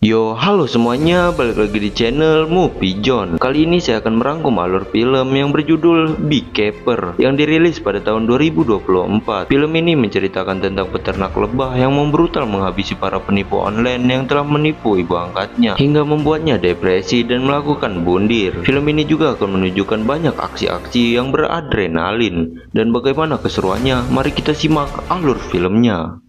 Yo, halo semuanya, balik lagi di channel Movie John. Kali ini saya akan merangkum alur film yang berjudul Beekeeper yang dirilis pada tahun 2024. Film ini menceritakan tentang peternak lebah yang membrutal menghabisi para penipu online yang telah menipu ibu angkatnya hingga membuatnya depresi dan melakukan bundir. Film ini juga akan menunjukkan banyak aksi-aksi yang beradrenalin dan bagaimana keseruannya. Mari kita simak alur filmnya.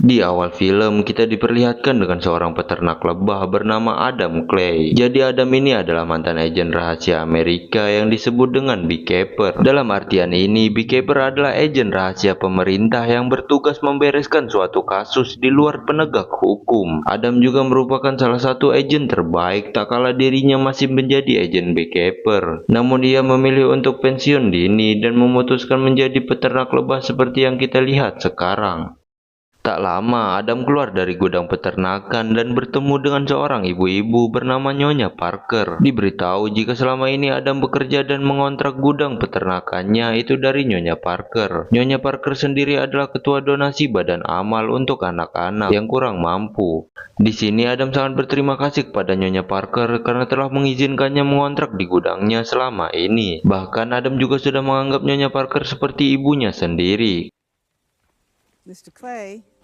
Di awal film, kita diperlihatkan dengan seorang peternak lebah bernama Adam Clay. Jadi Adam ini adalah mantan agen rahasia Amerika yang disebut dengan Beekeeper. Dalam artian ini, Beekeeper adalah agen rahasia pemerintah yang bertugas membereskan suatu kasus di luar penegak hukum. Adam juga merupakan salah satu agen terbaik tak kala dirinya masih menjadi agen Beekeeper. Namun ia memilih untuk pensiun dini dan memutuskan menjadi peternak lebah seperti yang kita lihat sekarang. Tak lama, Adam keluar dari gudang peternakan dan bertemu dengan seorang ibu-ibu bernama Nyonya Parker. Diberitahu jika selama ini Adam bekerja dan mengontrak gudang peternakannya itu dari Nyonya Parker. Nyonya Parker sendiri adalah ketua donasi badan amal untuk anak-anak yang kurang mampu. Di sini Adam sangat berterima kasih kepada Nyonya Parker karena telah mengizinkannya mengontrak di gudangnya selama ini. Bahkan Adam juga sudah menganggap Nyonya Parker seperti ibunya sendiri. Mr. Clay.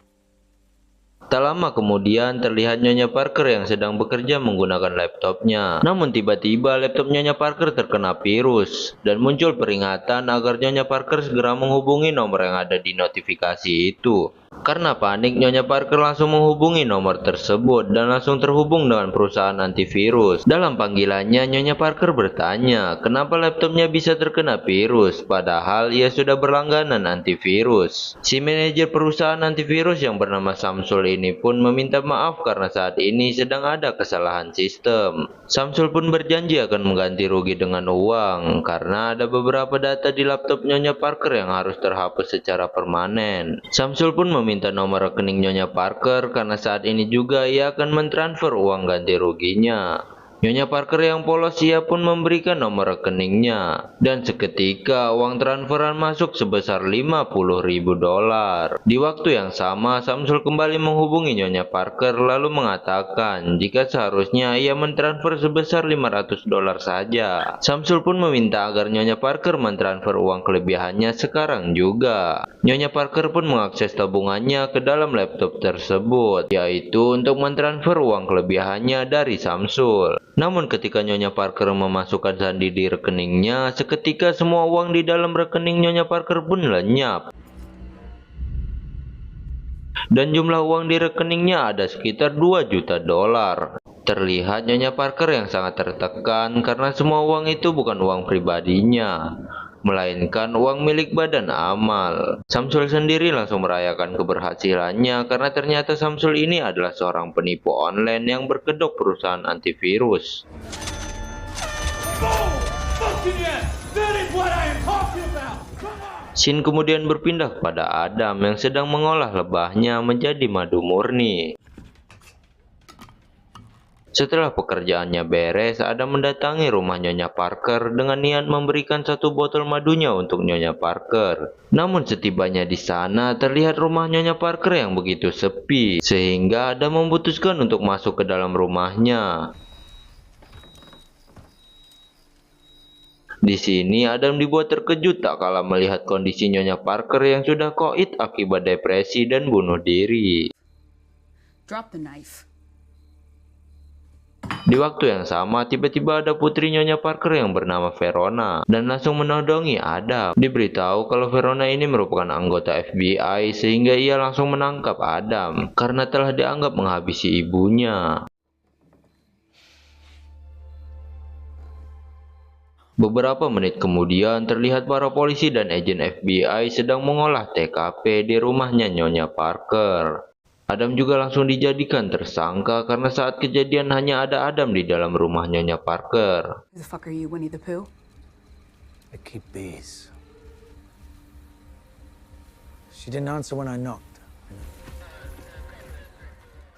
Tak lama kemudian terlihat Nyonya Parker yang sedang bekerja menggunakan laptopnya. Namun tiba-tiba laptop Nyonya Parker terkena virus dan muncul peringatan agar Nyonya Parker segera menghubungi nomor yang ada di notifikasi itu. Karena panik, Nyonya Parker langsung menghubungi nomor tersebut dan langsung terhubung dengan perusahaan antivirus. Dalam panggilannya, Nyonya Parker bertanya, kenapa laptopnya bisa terkena virus, padahal ia sudah berlangganan antivirus. Si manajer perusahaan antivirus yang bernama Samsul ini pun meminta maaf karena saat ini sedang ada kesalahan sistem. Samsul pun berjanji akan mengganti rugi dengan uang, karena ada beberapa data di laptop Nyonya Parker yang harus terhapus secara permanen. Samsul pun meminta nomor rekening Nyonya Parker karena saat ini juga ia akan mentransfer uang ganti ruginya. Nyonya Parker yang polos ia pun memberikan nomor rekeningnya dan seketika uang transferan masuk sebesar $50.000. Di waktu yang sama Samsul kembali menghubungi Nyonya Parker lalu mengatakan jika seharusnya ia mentransfer sebesar $500 saja. Samsul pun meminta agar Nyonya Parker mentransfer uang kelebihannya sekarang juga. Nyonya Parker pun mengakses tabungannya ke dalam laptop tersebut, yaitu untuk mentransfer uang kelebihannya dari Samsul. Namun ketika Nyonya Parker memasukkan sandi di rekeningnya, seketika semua uang di dalam rekening Nyonya Parker pun lenyap. Dan jumlah uang di rekeningnya ada sekitar $2 juta. Terlihat Nyonya Parker yang sangat tertekan karena semua uang itu bukan uang pribadinya, melainkan uang milik badan amal. Samsul sendiri langsung merayakan keberhasilannya karena ternyata Samsul ini adalah seorang penipu online yang berkedok perusahaan antivirus. Scene kemudian berpindah kepada Adam yang sedang mengolah lebahnya menjadi madu murni. Setelah pekerjaannya beres, Adam mendatangi rumah Nyonya Parker dengan niat memberikan satu botol madunya untuk Nyonya Parker. Namun setibanya di sana, terlihat rumah Nyonya Parker yang begitu sepi, sehingga Adam memutuskan untuk masuk ke dalam rumahnya. Di sini Adam dibuat terkejut tak kala melihat kondisi Nyonya Parker yang sudah koit akibat depresi dan bunuh diri. Drop the knife. Di waktu yang sama, tiba-tiba ada putri Nyonya Parker yang bernama Verona dan langsung menodongi Adam. Diberitahu kalau Verona ini merupakan anggota FBI sehingga ia langsung menangkap Adam karena telah dianggap menghabisi ibunya. Beberapa menit kemudian terlihat para polisi dan agen FBI sedang mengolah TKP di rumahnya Nyonya Parker. Adam juga langsung dijadikan tersangka karena saat kejadian hanya ada Adam di dalam rumah Nyonya Parker. Who the fuck are you, Winnie the Pooh? I keep bees. She didn't answer when I knocked.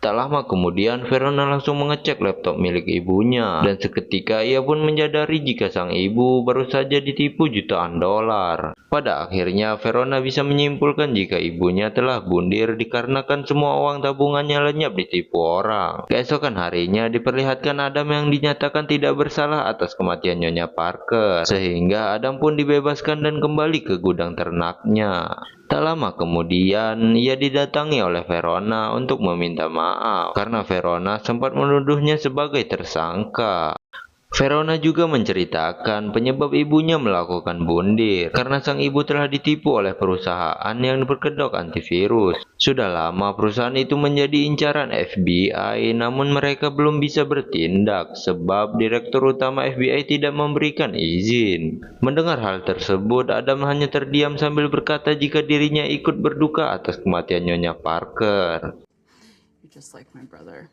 Tak lama kemudian, Verona langsung mengecek laptop milik ibunya, dan seketika ia pun menyadari jika sang ibu baru saja ditipu jutaan dolar. Pada akhirnya, Verona bisa menyimpulkan jika ibunya telah bundir dikarenakan semua uang tabungannya lenyap ditipu orang. Keesokan harinya diperlihatkan Adam yang dinyatakan tidak bersalah atas kematian Nyonya Parker, sehingga Adam pun dibebaskan dan kembali ke gudang ternaknya. Tak lama kemudian, ia didatangi oleh Verona untuk meminta maaf karena Verona sempat menuduhnya sebagai tersangka. Verona juga menceritakan penyebab ibunya melakukan bundir karena sang ibu telah ditipu oleh perusahaan yang berkedok antivirus. Sudah lama perusahaan itu menjadi incaran FBI, namun mereka belum bisa bertindak sebab direktur utama FBI tidak memberikan izin. Mendengar hal tersebut, Adam hanya terdiam sambil berkata jika dirinya ikut berduka atas kematian Nyonya Parker. You're just like my brother.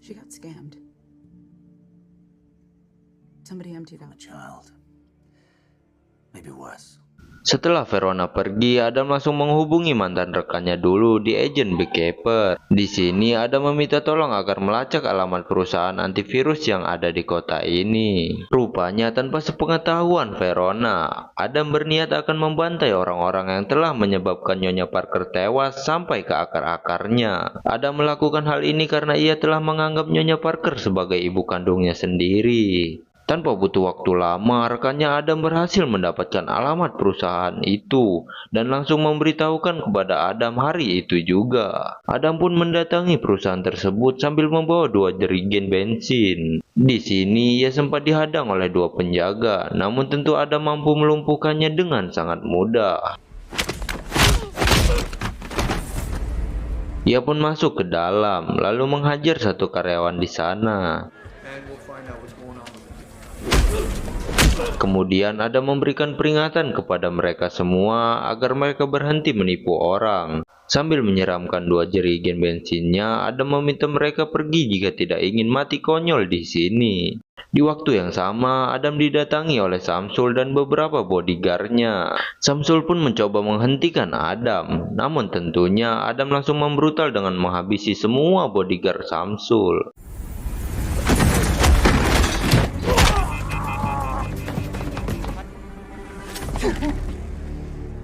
She got scammed. Somebody emptied out. Child. Maybe worse. Setelah Verona pergi, Adam langsung menghubungi mantan rekannya dulu di agen Beekeeper. Di sini Adam meminta tolong agar melacak alamat perusahaan antivirus yang ada di kota ini. Rupanya tanpa sepengetahuan Verona, Adam berniat akan membantai orang-orang yang telah menyebabkan Nyonya Parker tewas sampai ke akar-akarnya. Adam melakukan hal ini karena ia telah menganggap Nyonya Parker sebagai ibu kandungnya sendiri. Tanpa butuh waktu lama, rekannya Adam berhasil mendapatkan alamat perusahaan itu dan langsung memberitahukan kepada Adam hari itu juga. Adam pun mendatangi perusahaan tersebut sambil membawa 2 jerigen bensin. Di sini ia sempat dihadang oleh 2 penjaga, namun tentu Adam mampu melumpuhkannya dengan sangat mudah. Ia pun masuk ke dalam, lalu menghajar satu karyawan di sana. Kemudian Adam memberikan peringatan kepada mereka semua agar mereka berhenti menipu orang. Sambil menyeramkan 2 jerigen bensinnya, Adam meminta mereka pergi jika tidak ingin mati konyol di sini. Di waktu yang sama, Adam didatangi oleh Samsul dan beberapa bodyguardnya. Samsul pun mencoba menghentikan Adam, namun tentunya Adam langsung membrutal dengan menghabisi semua bodyguard Samsul.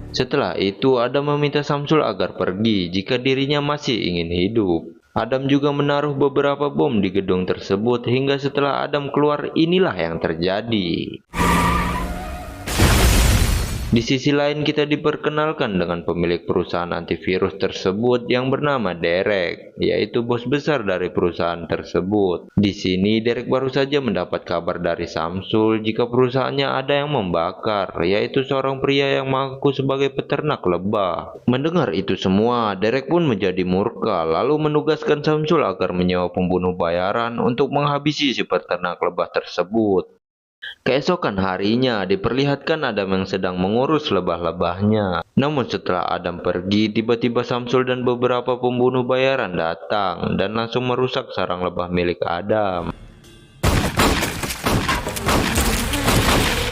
Setelah itu, Adam meminta Samsul agar pergi jika dirinya masih ingin hidup. Adam juga menaruh beberapa bom di gedung tersebut hingga setelah Adam keluar, inilah yang terjadi. Di sisi lain kita diperkenalkan dengan pemilik perusahaan antivirus tersebut yang bernama Derek, yaitu bos besar dari perusahaan tersebut. Di sini Derek baru saja mendapat kabar dari Samsul jika perusahaannya ada yang membakar, yaitu seorang pria yang mengaku sebagai peternak lebah. Mendengar itu semua, Derek pun menjadi murka lalu menugaskan Samsul agar menyewa pembunuh bayaran untuk menghabisi si peternak lebah tersebut. Keesokan harinya diperlihatkan Adam yang sedang mengurus lebah-lebahnya. Namun setelah Adam pergi, tiba-tiba Samsul dan beberapa pembunuh bayaran datang dan langsung merusak sarang lebah milik Adam.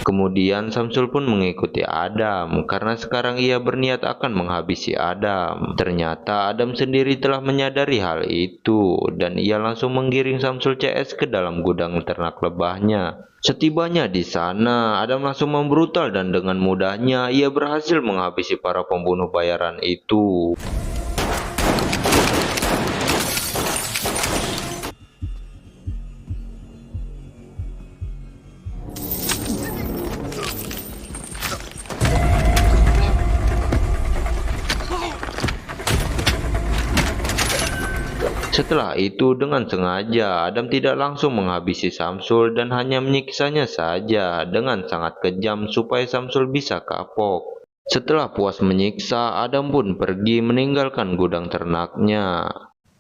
Kemudian Samsul pun mengikuti Adam karena sekarang ia berniat akan menghabisi Adam. Ternyata Adam sendiri telah menyadari hal itu dan ia langsung menggiring Samsul CS ke dalam gudang ternak lebahnya. Setibanya di sana, Adam langsung membrutal dan dengan mudahnya ia berhasil menghabisi para pembunuh bayaran itu. Setelah itu dengan sengaja Adam tidak langsung menghabisi Samsul dan hanya menyiksanya saja dengan sangat kejam supaya Samsul bisa kapok. Setelah puas menyiksa, Adam pun pergi meninggalkan gudang ternaknya.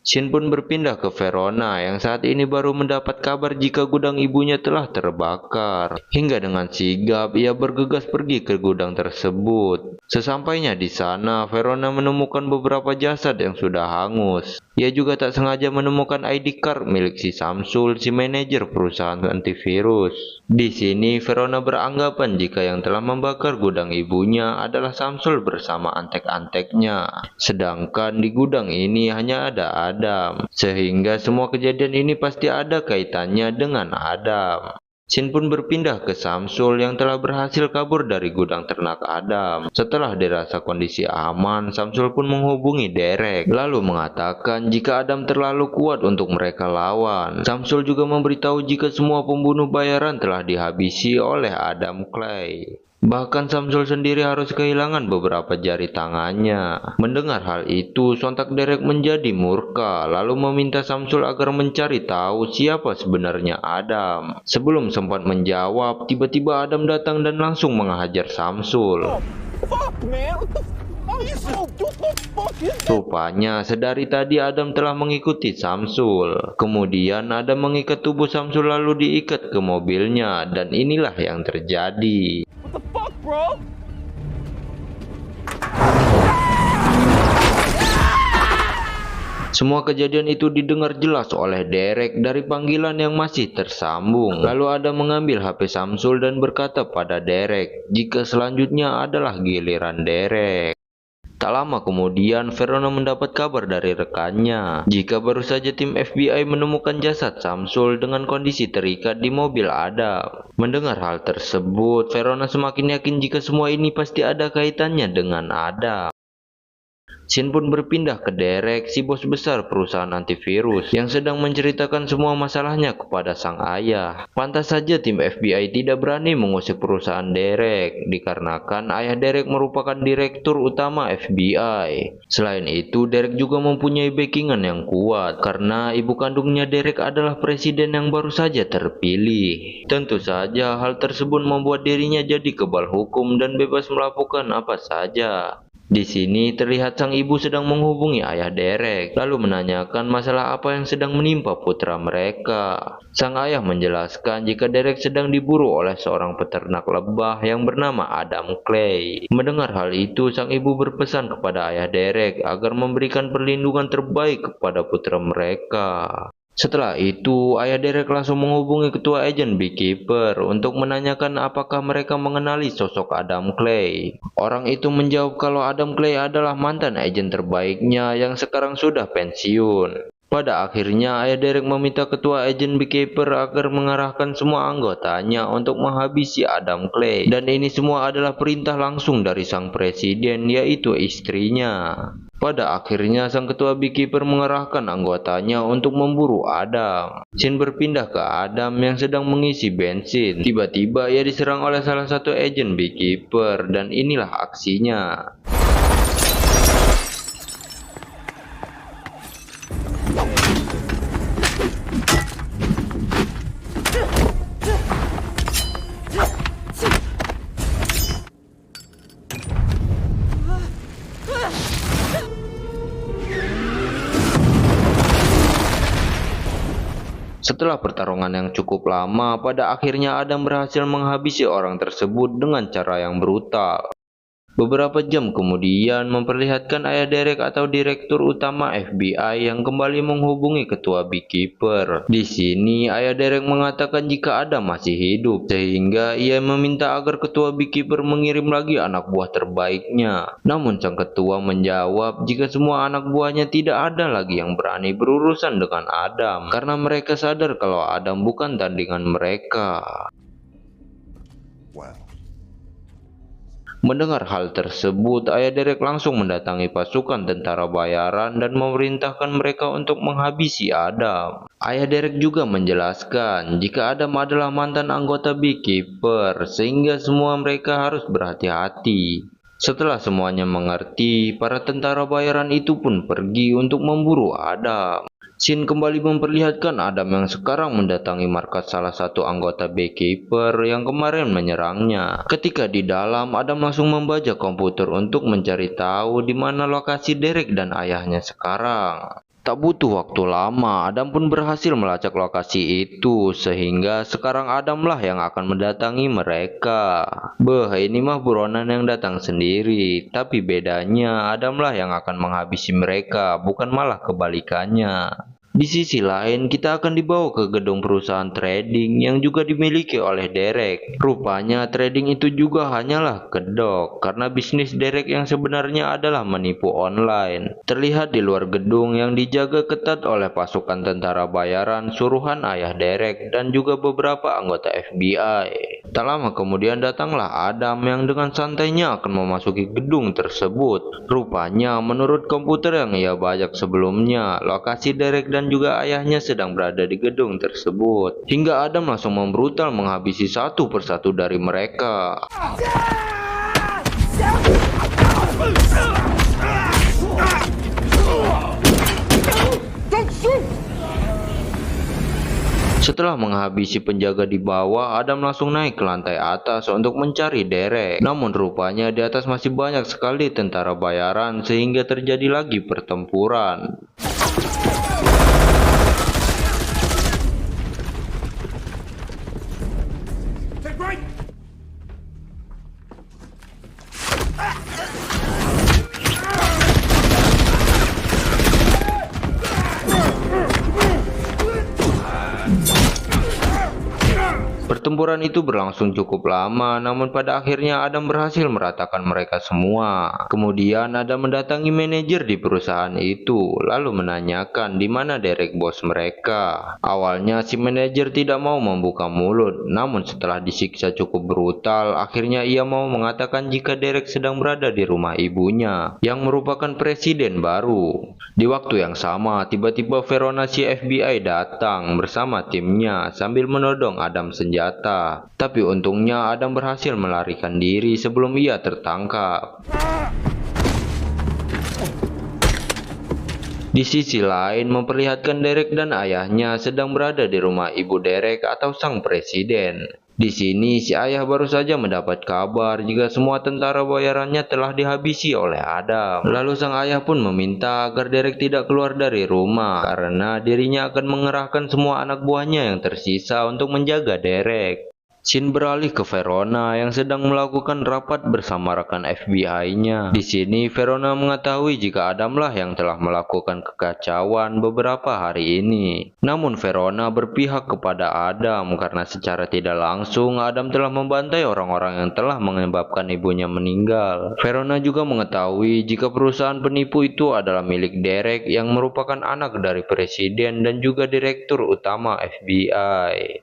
Shin pun berpindah ke Verona yang saat ini baru mendapat kabar jika gudang ibunya telah terbakar. Hingga dengan sigap ia bergegas pergi ke gudang tersebut. Sesampainya di sana, Verona menemukan beberapa jasad yang sudah hangus. Ia juga tak sengaja menemukan ID card milik si Samsul, si manajer perusahaan antivirus. Di sini Verona beranggapan jika yang telah membakar gudang ibunya adalah Samsul bersama antek-anteknya. Sedangkan di gudang ini hanya ada Adam, sehingga semua kejadian ini pasti ada kaitannya dengan Adam. Shin pun berpindah ke Samsul yang telah berhasil kabur dari gudang ternak Adam. Setelah dirasa kondisi aman, Samsul pun menghubungi Derek, lalu mengatakan jika Adam terlalu kuat untuk mereka lawan. Samsul juga memberitahu jika semua pembunuh bayaran telah dihabisi oleh Adam Clay. Bahkan Samsul sendiri harus kehilangan beberapa jari tangannya. Mendengar hal itu, sontak Derek menjadi murka, lalu meminta Samsul agar mencari tahu siapa sebenarnya Adam. Sebelum sempat menjawab, tiba-tiba Adam datang dan langsung menghajar Samsul. Rupanya sedari tadi Adam telah mengikuti Samsul. Kemudian Adam mengikat tubuh Samsul lalu diikat ke mobilnya, dan inilah yang terjadi. Semua kejadian itu didengar jelas oleh Derek dari panggilan yang masih tersambung. Lalu Adam mengambil HP Samsul dan berkata pada Derek jika selanjutnya adalah giliran Derek. Tak lama kemudian, Verona mendapat kabar dari rekannya jika baru saja tim FBI menemukan jasad Samsul dengan kondisi terikat di mobil Adam. Mendengar hal tersebut, Verona semakin yakin jika semua ini pasti ada kaitannya dengan Adam. Shin pun berpindah ke Derek, si bos besar perusahaan antivirus, yang sedang menceritakan semua masalahnya kepada sang ayah. Pantas saja tim FBI tidak berani mengusik perusahaan Derek, dikarenakan ayah Derek merupakan direktur utama FBI. Selain itu, Derek juga mempunyai backingan yang kuat, karena ibu kandungnya Derek adalah presiden yang baru saja terpilih. Tentu saja hal tersebut membuat dirinya jadi kebal hukum dan bebas melakukan apa saja. Di sini terlihat sang ibu sedang menghubungi ayah Derek, lalu menanyakan masalah apa yang sedang menimpa putra mereka. Sang ayah menjelaskan jika Derek sedang diburu oleh seorang peternak lebah yang bernama Adam Clay. Mendengar hal itu, sang ibu berpesan kepada ayah Derek agar memberikan perlindungan terbaik kepada putra mereka. Setelah itu, ayah Derek langsung menghubungi ketua agen Beekeeper untuk menanyakan apakah mereka mengenali sosok Adam Clay. Orang itu menjawab kalau Adam Clay adalah mantan agen terbaiknya yang sekarang sudah pensiun. Pada akhirnya, ayah Derek meminta ketua agen Beekeeper agar mengarahkan semua anggotanya untuk menghabisi Adam Clay. Dan ini semua adalah perintah langsung dari sang presiden, yaitu istrinya. Pada akhirnya, sang ketua Beekeeper mengerahkan anggotanya untuk memburu Adam. Shin berpindah ke Adam yang sedang mengisi bensin. Tiba-tiba ia diserang oleh salah satu agen Beekeeper, dan inilah aksinya. Setelah pertarungan yang cukup lama, pada akhirnya Adam berhasil menghabisi orang tersebut dengan cara yang brutal. Beberapa jam kemudian memperlihatkan ayah Derek atau direktur utama FBI yang kembali menghubungi ketua Beekeeper. Di sini ayah Derek mengatakan jika Adam masih hidup, sehingga ia meminta agar ketua Beekeeper mengirim lagi anak buah terbaiknya. Namun sang ketua menjawab jika semua anak buahnya tidak ada lagi yang berani berurusan dengan Adam, karena mereka sadar kalau Adam bukan tandingan mereka. Mendengar hal tersebut, ayah Derek langsung mendatangi pasukan tentara bayaran dan memerintahkan mereka untuk menghabisi Adam. Ayah Derek juga menjelaskan jika Adam adalah mantan anggota Beekeeper, sehingga semua mereka harus berhati-hati. Setelah semuanya mengerti, para tentara bayaran itu pun pergi untuk memburu Adam. Shin kembali memperlihatkan Adam yang sekarang mendatangi markas salah satu anggota Beekeeper yang kemarin menyerangnya. Ketika di dalam, Adam langsung membajak komputer untuk mencari tahu di mana lokasi Derek dan ayahnya sekarang. Tak butuh waktu lama, Adam pun berhasil melacak lokasi itu, sehingga sekarang Adamlah yang akan mendatangi mereka. Beh, ini mah buronan yang datang sendiri, tapi bedanya Adamlah yang akan menghabisi mereka, bukan malah kebalikannya. Di sisi lain, kita akan dibawa ke gedung perusahaan trading yang juga dimiliki oleh Derek. Rupanya trading itu juga hanyalah kedok, karena bisnis Derek yang sebenarnya adalah menipu online. Terlihat di luar gedung yang dijaga ketat oleh pasukan tentara bayaran suruhan ayah Derek dan juga beberapa anggota FBI. Tak lama kemudian datanglah Adam yang dengan santainya akan memasuki gedung tersebut. Rupanya menurut komputer yang ia bajak sebelumnya, lokasi Derek dan juga ayahnya sedang berada di gedung tersebut. Hingga Adam langsung membrutal menghabisi satu persatu dari mereka. Setelah menghabisi penjaga di bawah, Adam langsung naik ke lantai atas untuk mencari Derek. Namun rupanya di atas masih banyak sekali tentara bayaran sehingga terjadi lagi pertempuran. Pertempuran itu berlangsung cukup lama, namun pada akhirnya Adam berhasil meratakan mereka semua. Kemudian Adam mendatangi manajer di perusahaan itu, lalu menanyakan di mana Derek bos mereka. Awalnya si manajer tidak mau membuka mulut, namun setelah disiksa cukup brutal, akhirnya ia mau mengatakan jika Derek sedang berada di rumah ibunya, yang merupakan presiden baru. Di waktu yang sama, tiba-tiba Verona si FBI datang bersama timnya sambil menodong Adam senjata. Tapi untungnya Adam berhasil melarikan diri sebelum ia tertangkap. Di sisi lain, memperlihatkan Derek dan ayahnya sedang berada di rumah ibu Derek atau sang presiden. Di sini, si ayah baru saja mendapat kabar jika semua tentara bayarannya telah dihabisi oleh Adam. Lalu sang ayah pun meminta agar Derek tidak keluar dari rumah, karena dirinya akan mengerahkan semua anak buahnya yang tersisa untuk menjaga Derek. Scene beralih ke Verona yang sedang melakukan rapat bersama rekan FBI-nya. Di sini Verona mengetahui jika Adamlah yang telah melakukan kekacauan beberapa hari ini. Namun Verona berpihak kepada Adam karena secara tidak langsung Adam telah membantai orang-orang yang telah menyebabkan ibunya meninggal. Verona juga mengetahui jika perusahaan penipu itu adalah milik Derek yang merupakan anak dari presiden dan juga direktur utama FBI.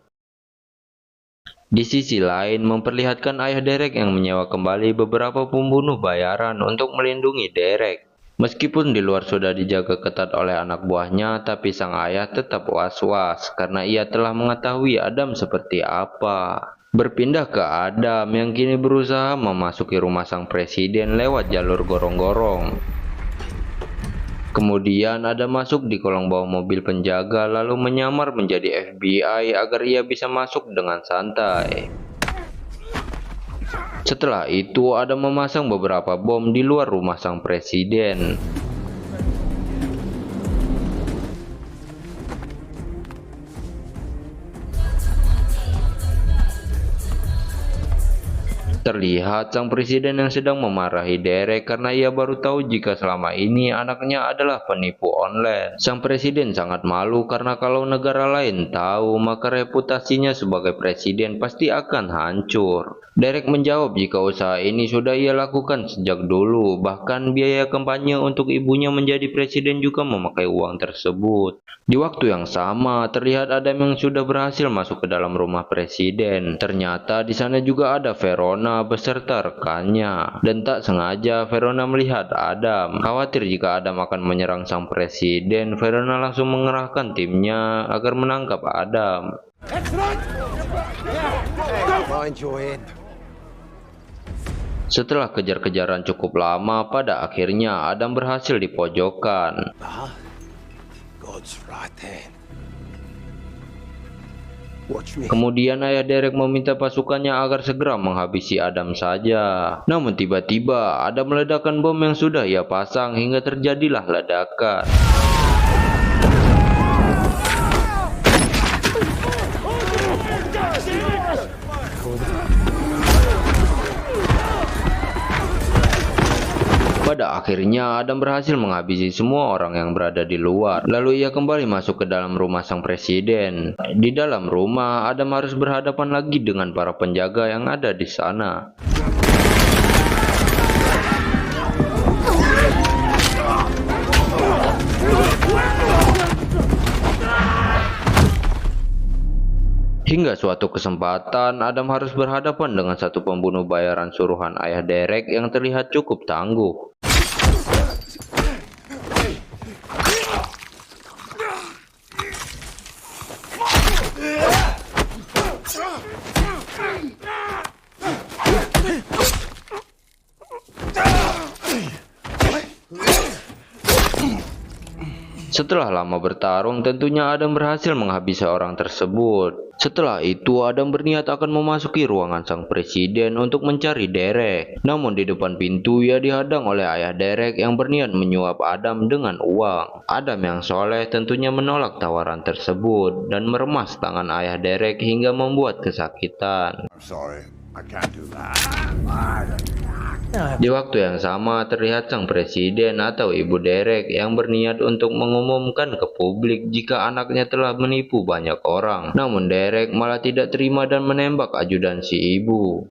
Di sisi lain, memperlihatkan ayah Derek yang menyewa kembali beberapa pembunuh bayaran untuk melindungi Derek. Meskipun di luar sudah dijaga ketat oleh anak buahnya, tapi sang ayah tetap was-was karena ia telah mengetahui Adam seperti apa. Berpindah ke Adam yang kini berusaha memasuki rumah sang presiden lewat jalur gorong-gorong. Kemudian Adam masuk di kolong bawah mobil penjaga lalu menyamar menjadi FBI agar ia bisa masuk dengan santai. Setelah itu Adam memasang beberapa bom di luar rumah sang presiden. Terlihat sang presiden yang sedang memarahi Derek karena ia baru tahu jika selama ini anaknya adalah penipu online. Sang presiden sangat malu karena kalau negara lain tahu maka reputasinya sebagai presiden pasti akan hancur. Derek menjawab jika usaha ini sudah ia lakukan sejak dulu, bahkan biaya kampanye untuk ibunya menjadi presiden juga memakai uang tersebut. Di waktu yang sama, terlihat Adam yang sudah berhasil masuk ke dalam rumah presiden. Ternyata di sana juga ada Verona beserta rekannya. Dan tak sengaja Verona melihat Adam. Khawatir jika Adam akan menyerang sang presiden, Verona langsung mengerahkan timnya agar menangkap Adam. Setelah kejar-kejaran cukup lama, pada akhirnya Adam berhasil dipojokkan. Kemudian ayah Derek meminta pasukannya agar segera menghabisi Adam saja. Namun tiba-tiba Adam meledakkan bom yang sudah ia pasang hingga terjadilah ledakan. Pada akhirnya Adam berhasil menghabisi semua orang yang berada di luar. Lalu ia kembali masuk ke dalam rumah sang presiden. Di dalam rumah, Adam harus berhadapan lagi dengan para penjaga yang ada di sana. Hingga suatu kesempatan, Adam harus berhadapan dengan satu pembunuh bayaran suruhan ayah Derek yang terlihat cukup tangguh. Setelah lama bertarung, tentunya Adam berhasil menghabisi orang tersebut. Setelah itu, Adam berniat akan memasuki ruangan sang presiden untuk mencari Derek. Namun di depan pintu, ia dihadang oleh ayah Derek yang berniat menyuap Adam dengan uang. Adam yang soleh tentunya menolak tawaran tersebut dan meremas tangan ayah Derek hingga membuat kesakitan. I'm sorry, I can't do that. Di waktu yang sama, terlihat sang presiden atau ibu Derek yang berniat untuk mengumumkan ke publik jika anaknya telah menipu banyak orang. Namun Derek malah tidak terima dan menembak ajudan si ibu.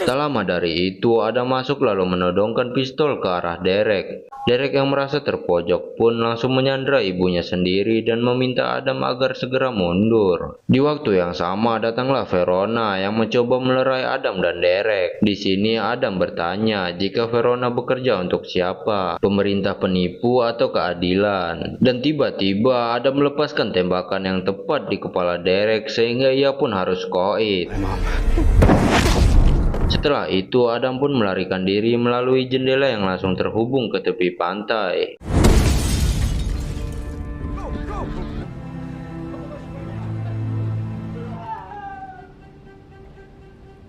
Tak lama dari itu, Adam masuk lalu menodongkan pistol ke arah Derek. Derek yang merasa terpojok pun langsung menyandra ibunya sendiri dan meminta Adam agar segera mundur. Di waktu yang sama, datanglah Verona yang mencoba melerai Adam dan Derek. Di sini Adam bertanya jika Verona bekerja untuk siapa, pemerintah penipu atau keadilan. Dan tiba-tiba Adam melepaskan tembakan yang tepat di kepala Derek sehingga ia pun harus koit. Setelah itu, Adam pun melarikan diri melalui jendela yang langsung terhubung ke tepi pantai.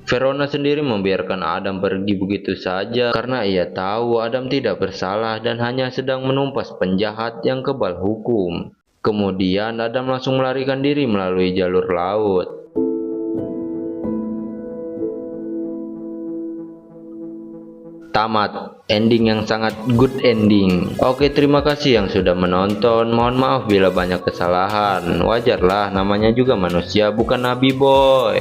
Verona sendiri membiarkan Adam pergi begitu saja karena ia tahu Adam tidak bersalah dan hanya sedang menumpas penjahat yang kebal hukum. Kemudian Adam langsung melarikan diri melalui jalur laut. Tamat, ending yang sangat good ending. Oke, terima kasih yang sudah menonton. Mohon maaf bila banyak kesalahan. Wajarlah, namanya juga manusia, bukan nabi boy.